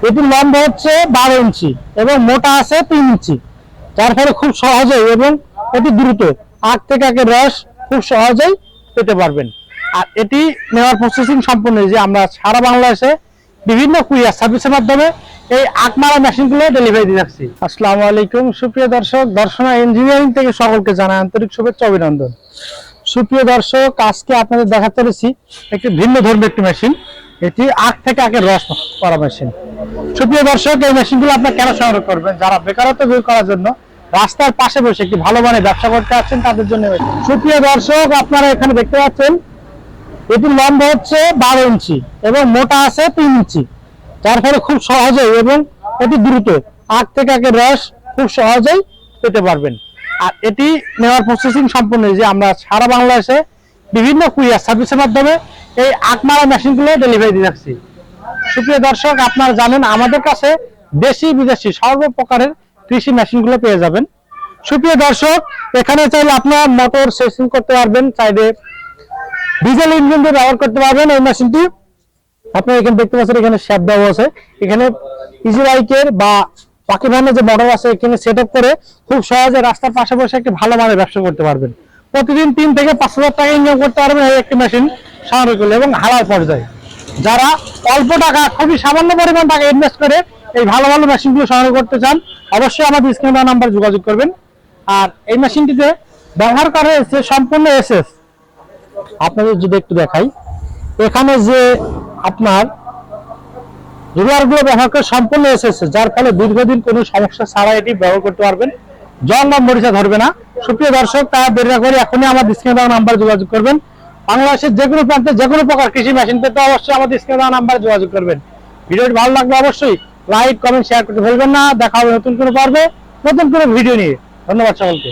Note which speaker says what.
Speaker 1: এটির লম্বা হচ্ছে 12 ইঞ্চি এবং মোটা আছে 3 ইঞ্চি, যার ফলে খুব সহজেই এবং অতি দ্রুত আখ থেকে আখের রস খুব সহজেই পেতে পারবেন। আর এটি নেওয়ার প্রসেসিং সম্পূর্ণ যে আমরা সারা বাংলাদেশে বিভিন্ন কুরিয়ার সার্ভিসের মাধ্যমে এই আখ মারা মেশিনগুলো ডেলিভারি দিয়ে যাচ্ছি। আসসালামু আলাইকুম সুপ্রিয় দর্শক, দর্শনা ইঞ্জিনিয়ারিং থেকে সকলকে জানাই আন্তরিক শুভেচ্ছা অভিনন্দন। সুপ্রিয় দর্শক, আজকে আপনাদের দেখাতে চলেছি একটি ভিন্ন ধর্মীয় একটি মেশিন। এটি আখ থেকে আখের রস করা মেশিন। সুপ্রিয় দর্শক, এই মেশিনগুলো আপনার কেন সংগ্রহ করবেন? যারা বেকারত্ব দূর করার জন্য রাস্তার পাশে বসে একটি ভালো মানের ব্যবসা করতে আছেন তাদের জন্য। সুপ্রিয় দর্শক, আপনারা এখানে দেখতে পাচ্ছেন এটির লম্বা হচ্ছে 12 ইঞ্চি এবং মোটা আছে 3 ইঞ্চি, যার ফলে খুব সহজেই এবং অতি দ্রুত আখ থেকে আখের রস খুব সহজেই পেতে পারবেন। আর এটি নেওয়ার প্রসেসিং সম্পূর্ণ যে আমরা সারা বাংলাদেশে বিভিন্ন কুরিয়ার সার্ভিসের মাধ্যমে এই আখ মারা মেশিনগুলো ডেলিভারি দিয়ে যাচ্ছি। সুপ্রিয় দর্শক, আপনারা জানেন আমাদের কাছে দেশি বিদেশি সর্বপ্রকারের কৃষি মেশিনগুলো পেয়ে যাবেন। সুপ্রিয় দর্শক, এখানে চাইলে আপনার মোটর সেটিং করতে পারবেন, চাইলে ডিজেল ইঞ্জিন দিয়ে ব্যবহার করতে পারবেন। এই মেশিনটি আপনারা এখানে দেখতে পাচ্ছেন, এখানে শ্যাপ দেওয়া আছে। এখানে ইজি বাইকের বা বাকি ধরনের যে মোটর আছে এখানে সেট আপ করে খুব সহজে রাস্তার পাশে বসে একটি ভালো মানের ব্যবসা করতে পারবেন। প্রতিদিন 3 থেকে 5 হাজার টাকা ইনকাম করতে পারবেন এই একটি মেশিন সংগ্রহ করলে এবং হালাল পর্যায়ে। যারা অল্প টাকা, খুবই সামান্য পরিমাণ টাকা ইনভেস্ট করে এই ভালো ভালো মেশিনগুলো সংগ্রহ করতে চান, অবশ্যই আমাদের স্ক্রিনে দেওয়া নাম্বার যোগাযোগ করবেন। আর এই মেশিনটিতে ব্যবহার করা হয়েছে সম্পূর্ণ এসএস। আপনাদের যদি একটু দেখাই, এখানে যে আপনার রুলারগুলো ব্যবহার করে সম্পূর্ণ এসেছে, যার ফলে দীর্ঘদিন কোনো সমস্যা ছাড়া এটি ব্যবহার করতে পারবেন, জং বা মরিচা ধরবে না। সুপ্রিয় দর্শক, তারা দেরি না করে এখনই আমাদের স্ক্রিনে দেওয়া নাম্বার যোগাযোগ করবেন। বাংলাদেশের যে কোনো প্রান্তে যে কোনো প্রকার কৃষি মেশিন পেতে অবশ্যই আমাদের স্ক্রিনে দেওয়া নাম্বারে যোগাযোগ করবেন। ভিডিওটি ভালো লাগলে অবশ্যই লাইক, কমেন্ট, শেয়ার করতে ভুলবেন না। দেখা হবে নতুন কোনো পর্বে নতুন কোনো ভিডিও নিয়ে। ধন্যবাদ সকলকে।